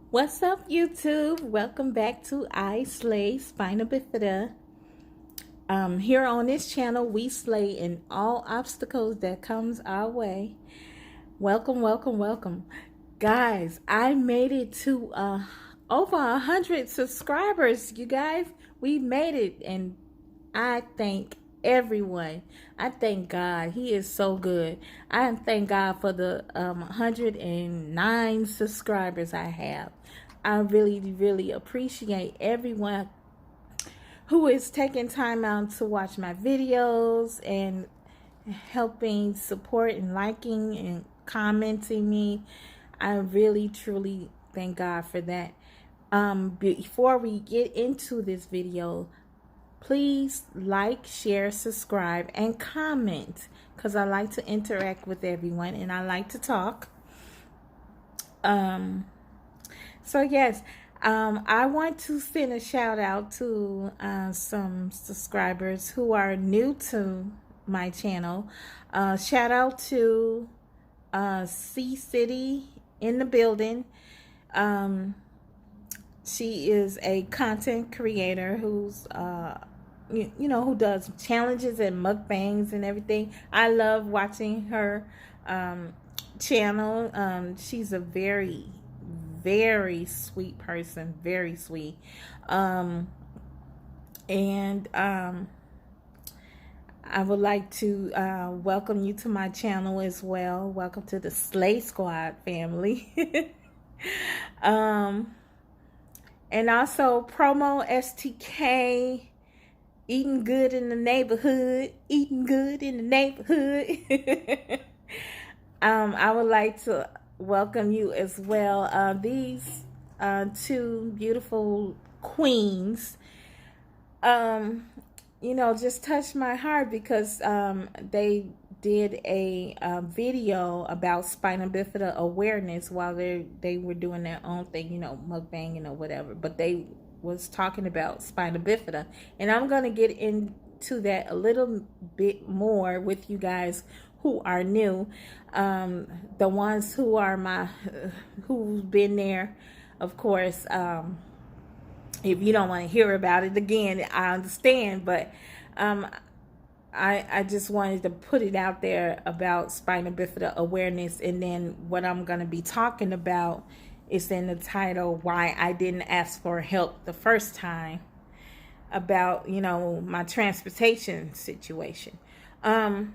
What's up, YouTube? Welcome back to I Slay Spina Bifida. Here on this channel, we slay in all obstacles that comes our way. Welcome, welcome, welcome. Guys, I made it to over 100 subscribers, you guys. We made it, and I thank everyone. I thank God. He is so good. I thank God for the 109 subscribers I have. I really, really appreciate everyone who is taking time out to watch my videos and helping support and liking and commenting me. I really, truly thank God for that. Before we get into this video, please like, share, subscribe, and comment, because I like to interact with everyone and I like to talk. So yes, I want to send a shout out to some subscribers who are new to my channel. Shout out to C City in the building. She is a content creator who's you know, who does challenges and mukbangs and everything. I love watching her channel. She's a very sweet person, very sweet. I would like to welcome you to my channel as well. Welcome to the Slay Squad family. And also Promo STK, eating good in the neighborhood, eating good in the neighborhood. I would like to welcome you as well. These two beautiful queens, you know, just touched my heart because they did a video about Spina Bifida Awareness while they were doing their own thing, you know, mukbanging or whatever. But they was talking about Spina Bifida, and I'm going to get into that a little bit more with you guys who are new. The ones who are who've been there, of course. If you don't want to hear about it again, I understand, but I just wanted to put it out there about Spina Bifida Awareness, and then what I'm going to be talking about is in the title, Why I Didn't Ask for Help the First Time, about, you know, my transportation situation. Also,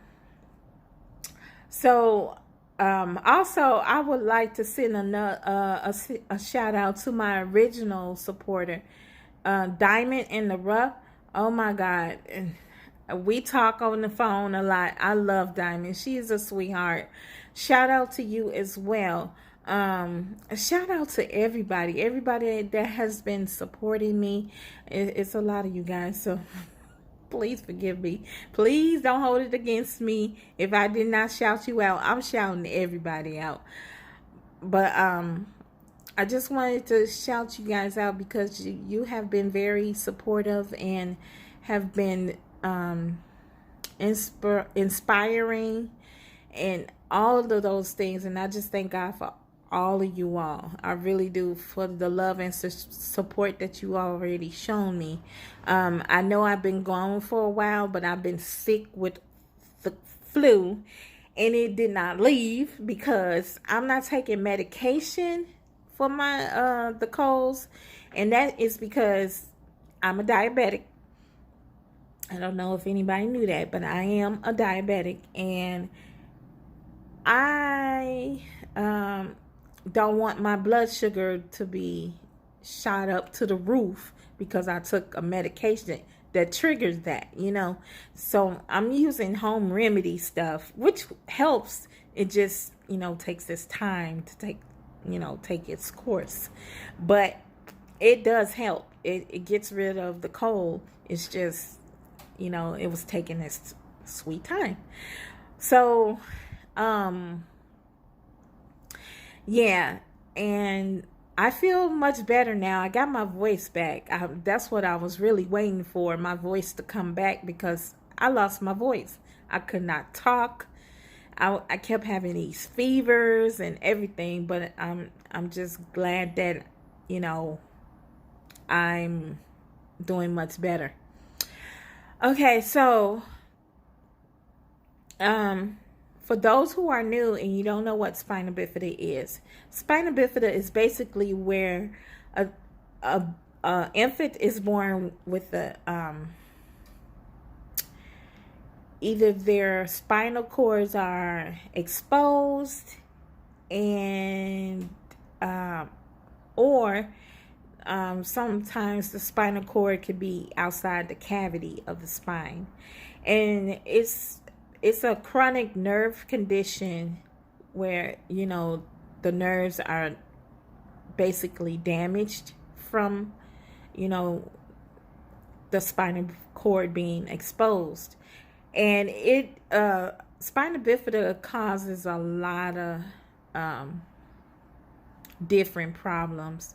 I would like to send a shout out to my original supporter, Diamond in the Rough. Oh my God. We talk on the phone a lot. I love Diamond. She is a sweetheart. Shout out to you as well. Shout out to everybody that has been supporting me. It's a lot of you guys, so please forgive me. Please don't hold it against me if I did not shout you out. I'm shouting everybody out. But I just wanted to shout you guys out because you have been very supportive and have been inspiring and all of those things. And I just thank God for all of you all. I really do, for the love and support that you already shown me. I know I've been gone for a while, but I've been sick with the flu, and it did not leave because I'm not taking medication for my the colds, and that is because I'm a diabetic. I don't know if anybody knew that, but I am a diabetic, and I don't want my blood sugar to be shot up to the roof because I took a medication that triggers that, you know. So I'm using home remedy stuff, which helps. It just, you know, takes this time to take its course, but it does help. It gets rid of the cold. It's just, you know, it was taking this sweet time. So yeah, and I feel much better now. I got my voice back. That's what I was really waiting for, my voice to come back, because I lost my voice. I could not talk. I kept having these fevers and everything, but I'm just glad that you know, I'm doing much better. Okay, so for those who are new and you don't know what spina bifida is, spina bifida is basically where a, a infant is born with a either their spinal cords are exposed and or sometimes the spinal cord could be outside the cavity of the spine, and it's a chronic nerve condition where, you know, the nerves are basically damaged from, you know, the spinal cord being exposed. And it spina bifida causes a lot of different problems.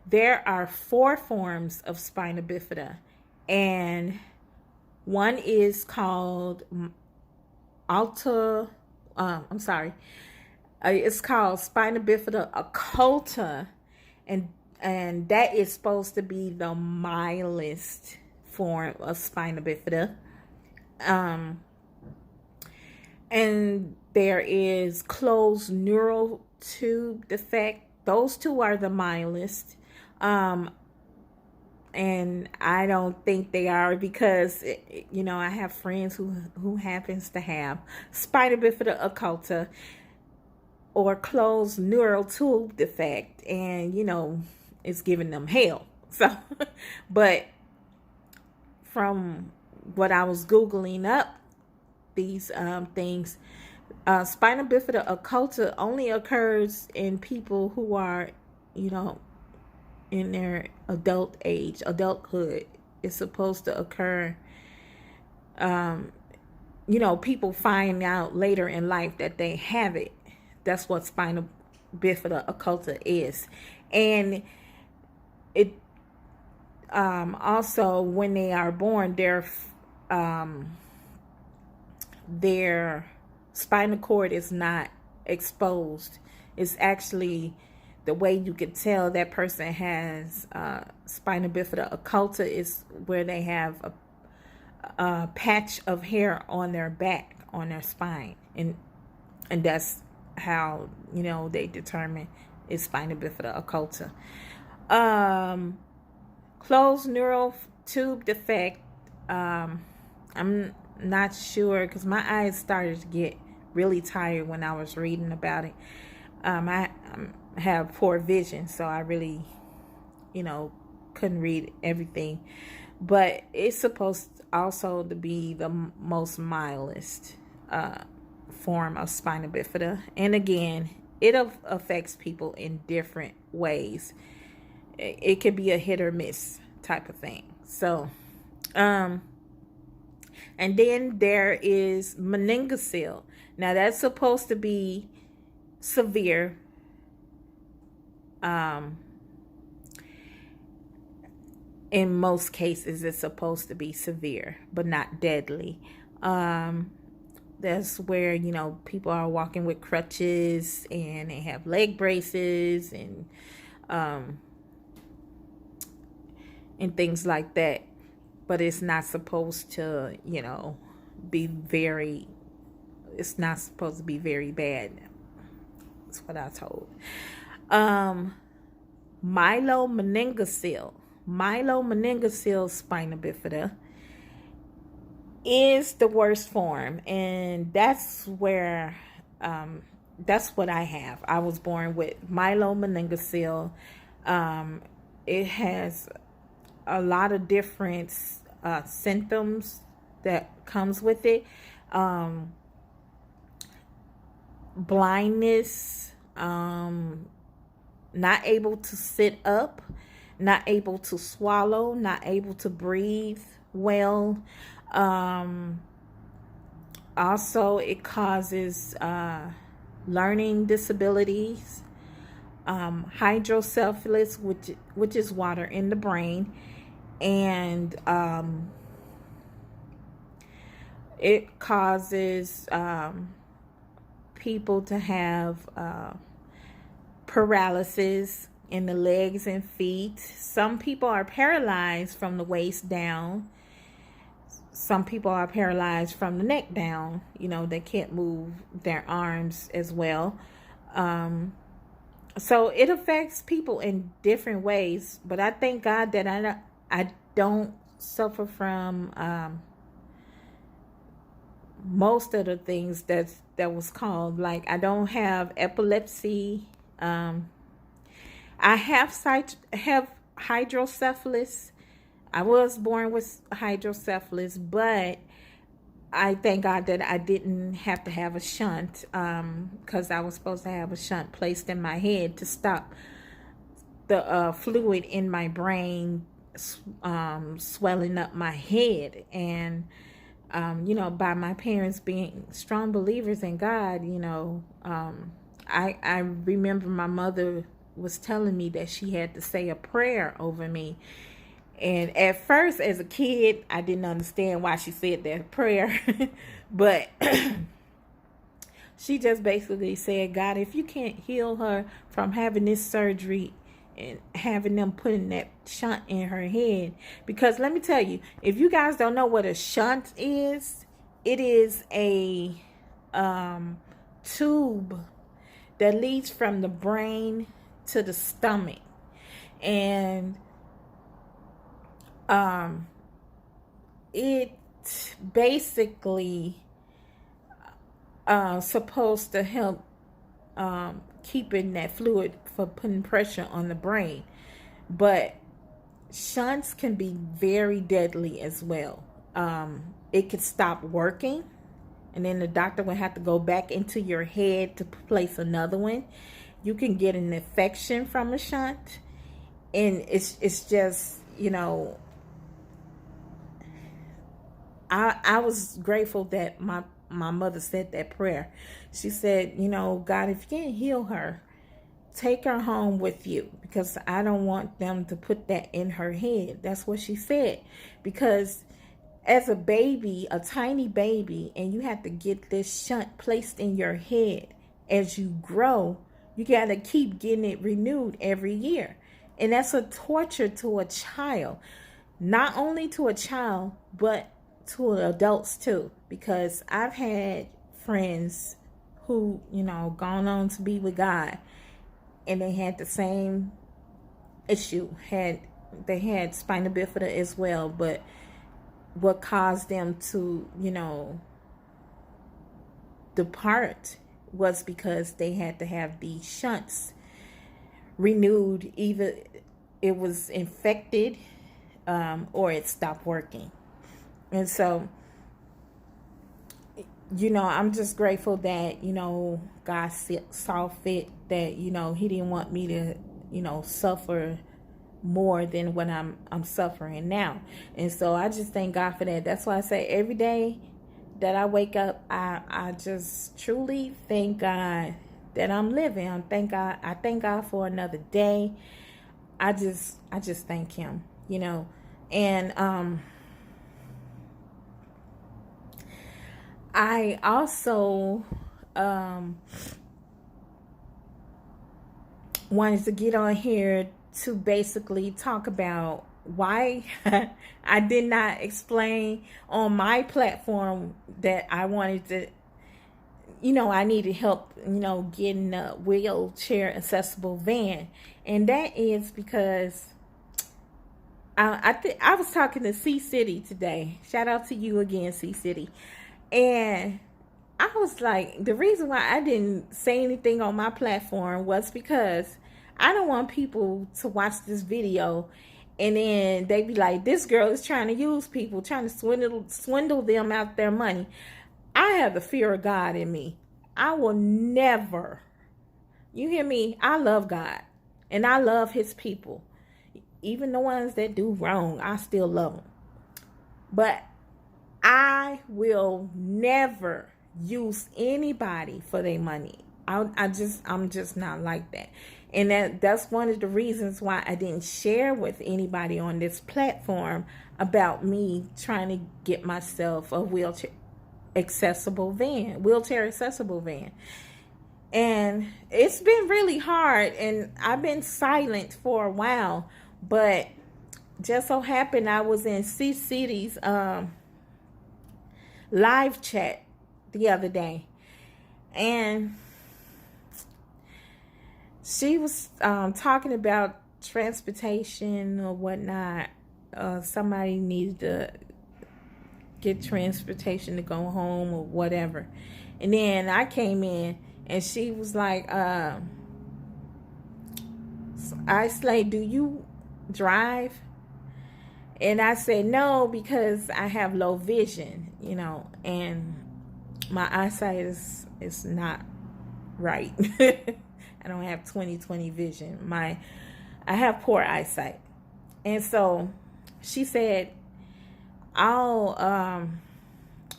There are 4 forms of spina bifida, and one is called it's called spina bifida occulta, and that is supposed to be the mildest form of spina bifida. And there is closed neural tube defect. Those 2 are the mildest. And I don't think they are, because, you know, I have friends who happens to have spina bifida occulta or closed neural tube defect, and, you know, it's giving them hell. So, but from what I was Googling up these things, spina bifida occulta only occurs in people who are, you know, in their adulthood. It's supposed to occur, you know, people find out later in life that they have it. That's what spina bifida occulta is. And it also, when they are born, their spinal cord is not exposed. It's actually, the way you can tell that person has spina bifida occulta is where they have a patch of hair on their back, on their spine, and that's how, you know, they determine it's spina bifida occulta. Closed neural tube defect, I'm not sure, because my eyes started to get really tired when I was reading about it. I have poor vision, so I really, you know, couldn't read everything. But it's supposed also to be the most mildest form of spina bifida. And again, it affects people in different ways. It could be a hit or miss type of thing. So, and then there is meningocele. Now that's supposed to be severe. In most cases, it's supposed to be severe, but not deadly. That's where, you know, people are walking with crutches and they have leg braces and things like that. But it's not supposed to, you know, it's not supposed to be very bad. That's what I told. Myelomeningocele spina bifida is the worst form, and that's where that's what I have. I was born with myelomeningocele. It has a lot of different symptoms that comes with it. Blindness, not able to sit up, not able to swallow, not able to breathe well. Also, it causes learning disabilities, hydrocephalus, which is water in the brain, and it causes people to have paralysis, in the legs and feet. Some people are paralyzed from the waist down. Some people are paralyzed from the neck down. You know, they can't move their arms as well. So it affects people in different ways. But I thank God that I don't suffer from most of the things that was called. Like, I don't have epilepsy. I have hydrocephalus. I was born with hydrocephalus, but I thank God that I didn't have to have a shunt, because I was supposed to have a shunt placed in my head to stop the fluid in my brain swelling up my head. And you know, by my parents being strong believers in God, you know, I remember my mother was telling me that she had to say a prayer over me. And at first, as a kid, I didn't understand why she said that prayer. But she just basically said, God, if you can't heal her from having this surgery and having them putting that shunt in her head. Because let me tell you, if you guys don't know what a shunt is, it is a tube that leads from the brain to the stomach. And it basically supposed to help keeping that fluid for putting pressure on the brain. But shunts can be very deadly as well. It could stop working, and then the doctor will have to go back into your head to place another one. You can get an infection from a shunt, and it's just, you know, I was grateful that my mother said that prayer. She said, you know, God, if you can't heal her, take her home with you, because I don't want them to put that in her head. That's what she said. Because as a baby, a tiny baby, and you have to get this shunt placed in your head, as you grow, you got to keep getting it renewed every year. And that's a torture to a child. Not only to a child, but to adults too. Because I've had friends who, you know, gone on to be with God, and they had the same issue. They had spina bifida as well, but what caused them to, you know, depart was because they had to have these shunts renewed. Either it was infected or it stopped working. And so, you know, I'm just grateful that, you know, God saw fit that, you know, he didn't want me to, you know, suffer more than what I'm suffering now. And so I just thank God for that. That's why I say every day that I wake up, I just truly thank God that I'm living. I thank God for another day. I just thank him, you know. And I also wanted to get on here to basically talk about why I did not explain on my platform that I wanted to, you know, I needed help, you know, getting a wheelchair accessible van. And that is because I was talking to C City today. Shout out to you again, C City. And I was like, the reason why I didn't say anything on my platform was because I don't want people to watch this video and then they be like, this girl is trying to use people, trying to swindle them out their money. I have the fear of God in me. I will never, you hear me? I love God and I love his people. Even the ones that do wrong, I still love them. But I will never use anybody for their money. I'm just not like that. And that's one of the reasons why I didn't share with anybody on this platform about me trying to get myself a wheelchair accessible van. And it's been really hard, and I've been silent for a while, but just so happened I was in C City's live chat the other day, and she was talking about transportation or whatnot. Somebody needed to get transportation to go home or whatever. And then I came in and she was like, Islay, do you drive? And I said no, because I have low vision, and my eyesight is not right. I don't have 20/20 vision. I have poor eyesight. And so she said, and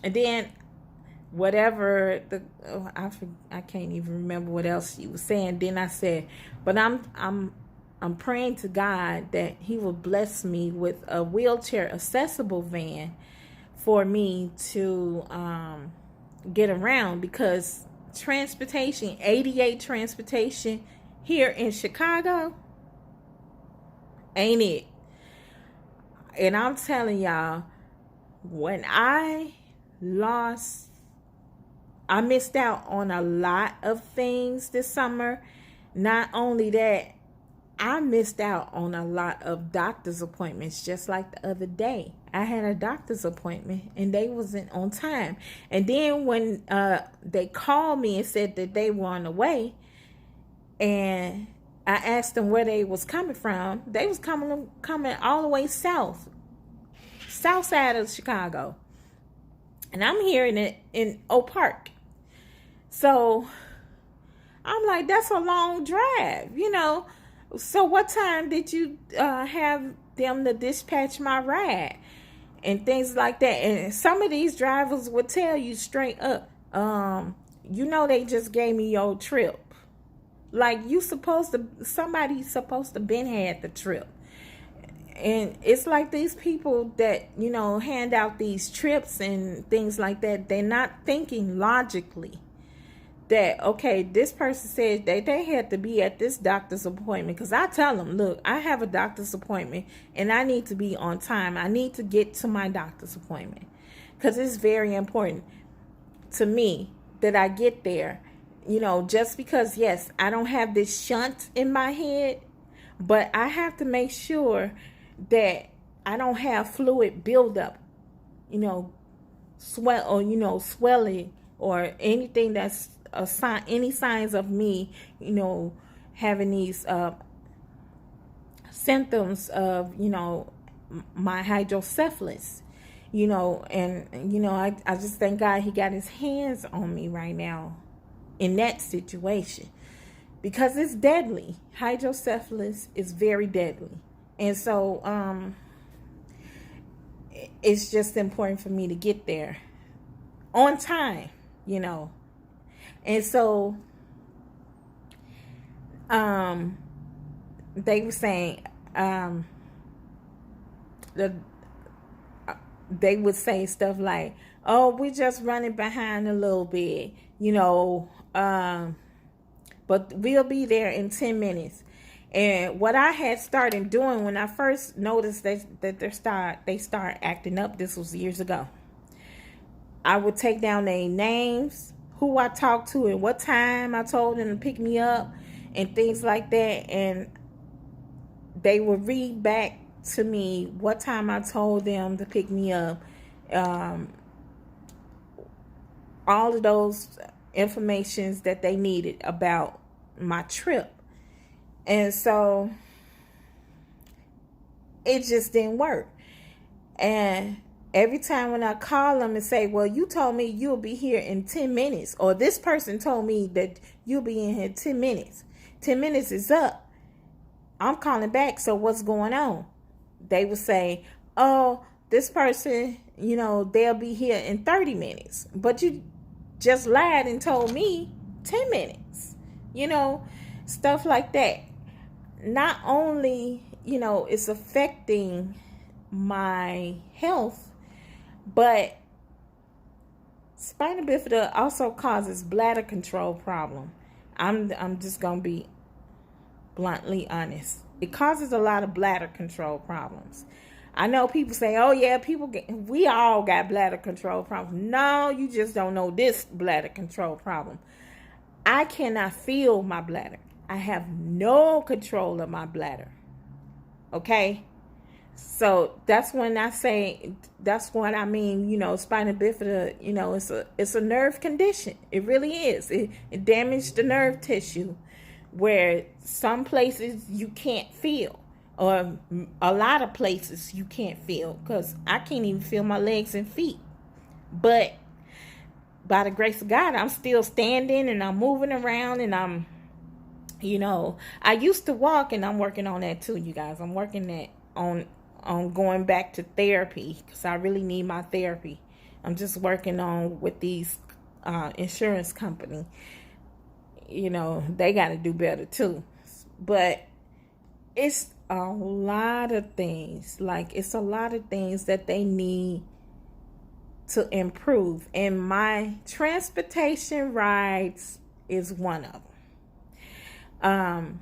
then whatever I can't even remember what else she was saying. Then I said, but I'm praying to God that He will bless me with a wheelchair accessible van for me to get around, because transportation, ADA transportation here in Chicago, ain't it? And I'm telling y'all, when I missed out on a lot of things this summer. Not only that, I missed out on a lot of doctor's appointments. Just like the other day, I had a doctor's appointment and they wasn't on time. And then when they called me and said that they were on the way, and I asked them where they was coming from, they was coming all the way south side of Chicago. And I'm here in Oak Park. So I'm like, that's a long drive, So what time did you have them to dispatch my ride? And things like that. And some of these drivers would tell you straight up, they just gave me your trip. Like somebody's supposed to been had the trip. And it's like these people that, hand out these trips and things like that, they're not thinking logically that, okay, this person said that they had to be at this doctor's appointment. Because I tell them, look, I have a doctor's appointment and I need to be on time. I need to get to my doctor's appointment because it's very important to me that I get there. Just because, yes, I don't have this shunt in my head, but I have to make sure that I don't have fluid buildup, swelling or anything that's a sign, any signs of me, having these symptoms of, my hydrocephalus, I just thank God He got His hands on me right now in that situation, because it's deadly. Hydrocephalus is very deadly. And so it's just important for me to get there on time, And so they were saying they would say stuff like, oh, we're just running behind a little bit, but we'll be there in 10 minutes. And what I had started doing when I first noticed that they start acting up, this was years ago, I would take down their names, who I talked to and what time I told them to pick me up and things like that. And they would read back to me what time I told them to pick me up. All of those informations that they needed about my trip. And so it just didn't work. And every time when I call them and say, well, you told me you'll be here in 10 minutes, or this person told me that you'll be in here 10 minutes. 10 minutes is up. I'm calling back. So what's going on? They would say, oh, this person, they'll be here in 30 minutes. But you just lied and told me 10 minutes. Stuff like that. Not only, it's affecting my health, but spina bifida also causes bladder control problem. I'm just gonna be bluntly honest. It causes a lot of bladder control problems. I know people say, "Oh yeah, we all got bladder control problems." No, you just don't know this bladder control problem. I cannot feel my bladder. I have no control of my bladder. Okay? So that's when I say, that's what I mean, spina bifida, it's a nerve condition. It really is. It damaged the nerve tissue where some places you can't feel, or a lot of places you can't feel, because I can't even feel my legs and feet. But by the grace of God, I'm still standing and I'm moving around, and I used to walk, and I'm working on that too, you guys. I'm working on going back to therapy, because I really need my therapy. I'm just working on with these insurance company. They got to do better too. But it's a lot of things. It's a lot of things that they need to improve. And my transportation rides is one of them.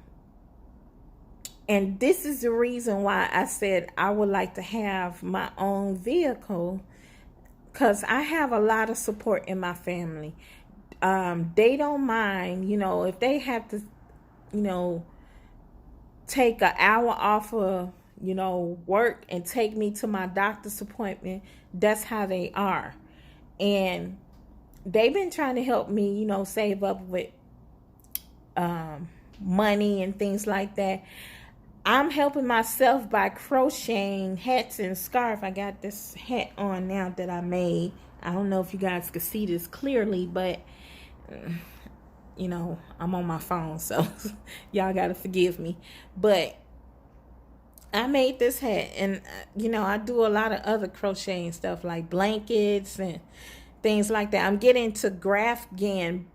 And this is the reason why I said I would like to have my own vehicle, because I have a lot of support in my family. They don't mind, if they have to, take an hour off of, work and take me to my doctor's appointment. That's how they are. And they've been trying to help me, save up with money and things like that. I'm helping myself by crocheting hats and scarf. I got this hat on now that I made. I don't know if you guys can see this clearly, but I'm on my phone, so y'all gotta forgive me. But I made this hat, and I do a lot of other crocheting stuff like blankets and things like that. I'm getting to Afghan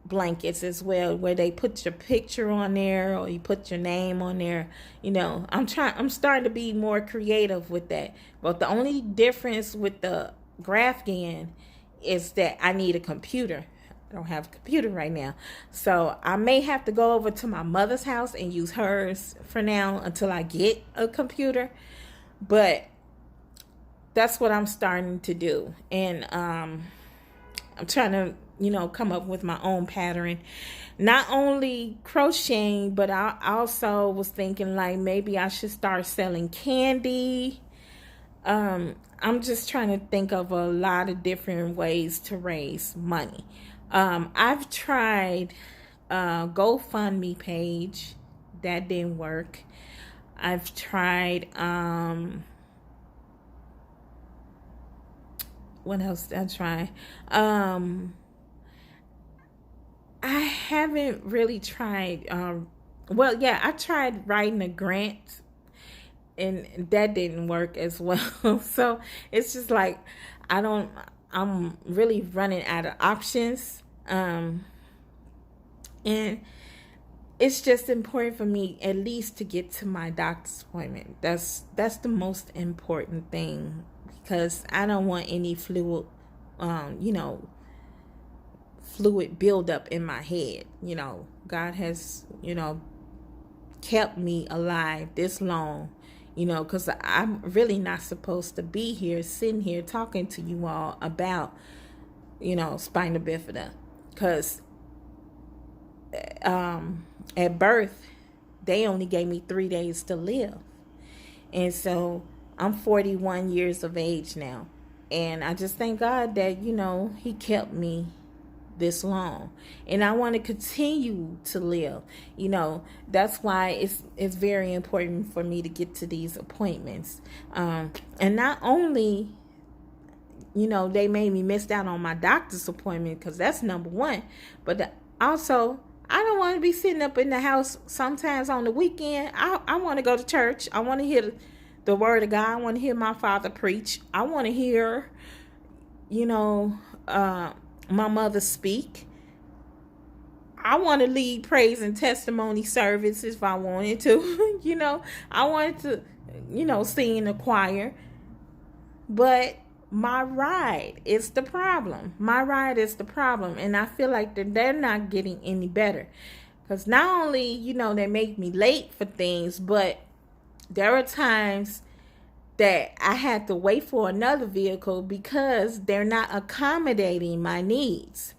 blankets as well, where they put your picture on there, or you put your name on there. I'm starting to be more creative with that. But the only difference with the Afghan is that I need a computer. I don't have a computer right now, so I may have to go over to my mother's house and use hers for now until I get a computer. But that's what I'm starting to do. And I'm trying to come up with my own pattern. Not only crocheting, but I also was thinking maybe I should start selling candy. I'm just trying to think of a lot of different ways to raise money. I've tried GoFundMe page. That didn't work. I've tried what else did I try? I haven't really tried. I tried writing a grant, and that didn't work as well. So it's just I'm really running out of options. And it's just important for me at least to get to my doctor's appointment. That's the most important thing, because I don't want any fluid buildup in my head. God has, kept me alive this long, because I'm really not supposed to be here, sitting here talking to you all about, spina bifida. Because at birth, they only gave me 3 days to live. And so I'm 41 years of age now. And I just thank God that, He kept me this long, and I want to continue to live. That's why it's very important for me to get to these appointments. And not only, they made me miss out on my doctor's appointment, because that's number one, but also I don't want to be sitting up in the house sometimes on the weekend. I want to go to church. I want to hear the word of God. I want to hear my father preach. I want to hear, my mother speak. I want to lead praise and testimony services if I wanted to. I wanted to, sing in the choir. But my ride is the problem. My ride is the problem. And I feel like they're not getting any better. Because not only, you know, they make me late for things, but there are times that I had to wait for another vehicle because they're not accommodating my needs.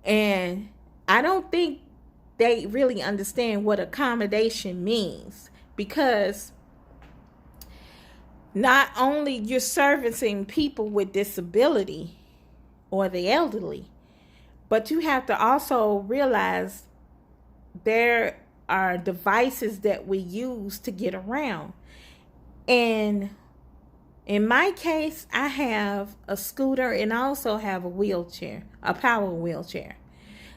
And I don't think they really understand what accommodation means, because not only you're servicing people with disability or the elderly, but you have to also realize there are devices that we use to get around. And in my case, I have a scooter and I also have a wheelchair, a power wheelchair.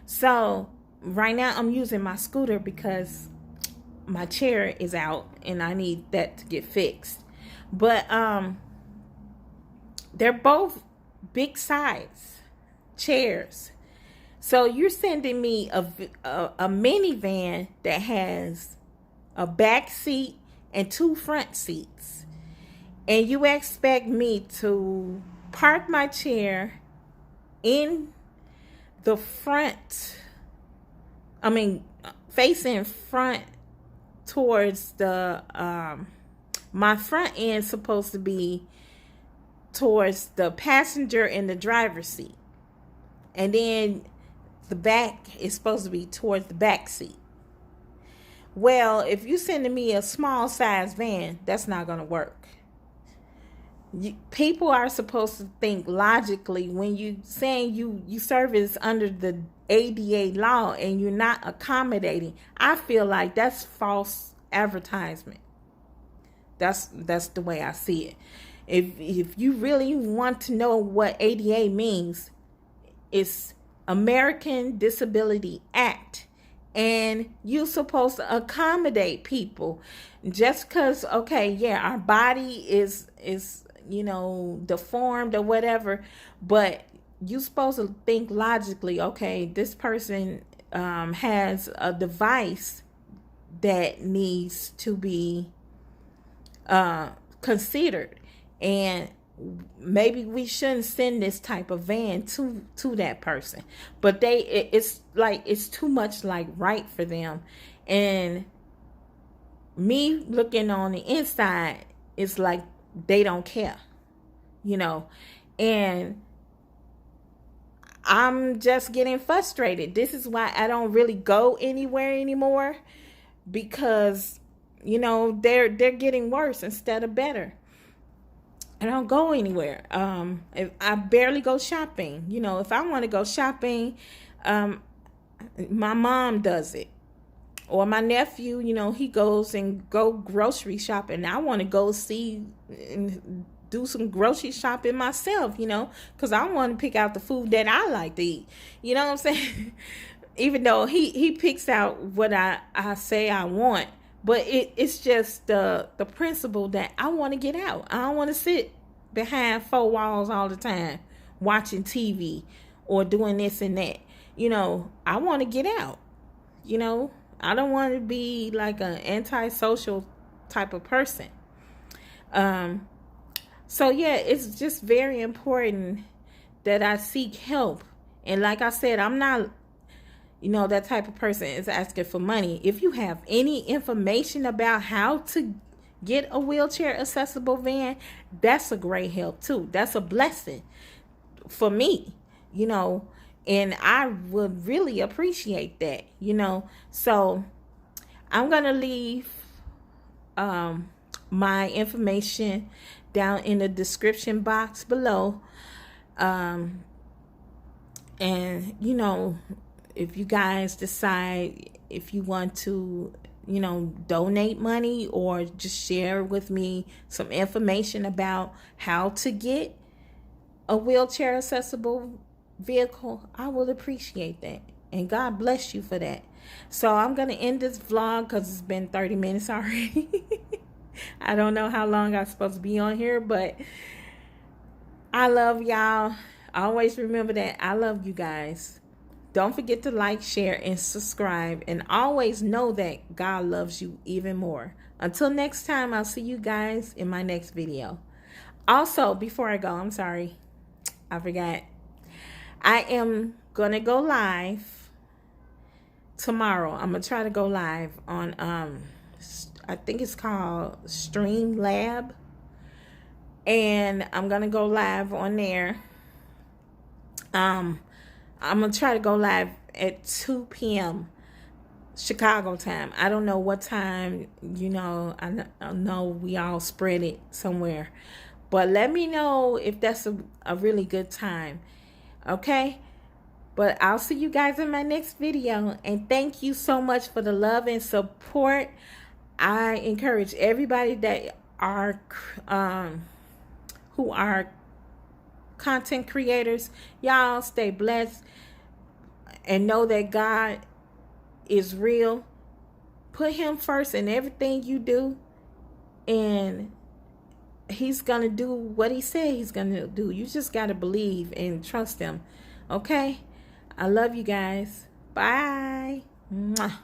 So right now I'm using my scooter because my chair is out and I need that to get fixed. But they're both big size chairs. So you're sending me a minivan that has a back seat and 2 front seats. And you expect me to park my chair in the front, facing front towards the, my front end supposed to be towards the passenger and the driver's seat. And then the back is supposed to be towards the back seat. Well, if you're sending me a small size van, that's not going to work. People are supposed to think logically when you saying you service under the ADA law and you're not accommodating. I feel like that's false advertisement. That's the way I see it. If you really want to know what ADA means, it's American Disability Act, and you're supposed to accommodate people. Just because, okay, yeah, our body is you know, deformed or whatever, but you're supposed to think logically. Okay, this person has a device that needs to be considered, and maybe we shouldn't send this type of van to that person. But it's like it's too much like right for them, and me looking on the inside, it's like they don't care, you know. And I'm just getting frustrated. This is why I don't really go anywhere anymore, because, you know, they're getting worse instead of better. I don't go anywhere. If I barely go shopping. You know, if I want to go shopping, my mom does it. Or my nephew, you know, he goes and go grocery shopping. I want to go see and do some grocery shopping myself, you know, because I want to pick out the food that I like to eat. You know what I'm saying? Even though he picks out what I say I want. But it's just the principle that I want to get out. I don't want to sit behind 4 walls all the time watching TV or doing this and that. You know, I want to get out. You know, I don't want to be like an antisocial type of person. So yeah, it's just very important that I seek help. And like I said, I'm not, you know, that type of person is asking for money. If you have any information about how to get a wheelchair accessible van, that's a great help too. That's a blessing for me, you know, and I would really appreciate that, you know. So I'm going to leave my information down in the description box below. And, you know, if you guys decide if you want to, you know, donate money or just share with me some information about how to get a wheelchair accessible vehicle, I will appreciate that. And God bless you for that. So I'm going to end this vlog because it's been 30 minutes already. I don't know how long I'm supposed to be on here, but I love y'all. Always remember that I love you guys. Don't forget to like, share, and subscribe. And always know that God loves you even more. Until next time, I'll see you guys in my next video. Also, before I go, I'm sorry, I forgot. I am going to go live tomorrow. I'm going to try to go live on, I think it's called Streamlab. And I'm going to go live on there. I'm going to try to go live at 2 p.m. Chicago time. I don't know what time, you know, I know we all spread it somewhere. But let me know if that's a really good time. Okay? But I'll see you guys in my next video. And thank you so much for the love and support. I encourage everybody that are who are content creators, y'all stay blessed and know that God is real. Put him first in everything you do, and he's gonna do what he said he's gonna do. You just gotta believe and trust him. Okay? I love you guys. Bye. Mwah.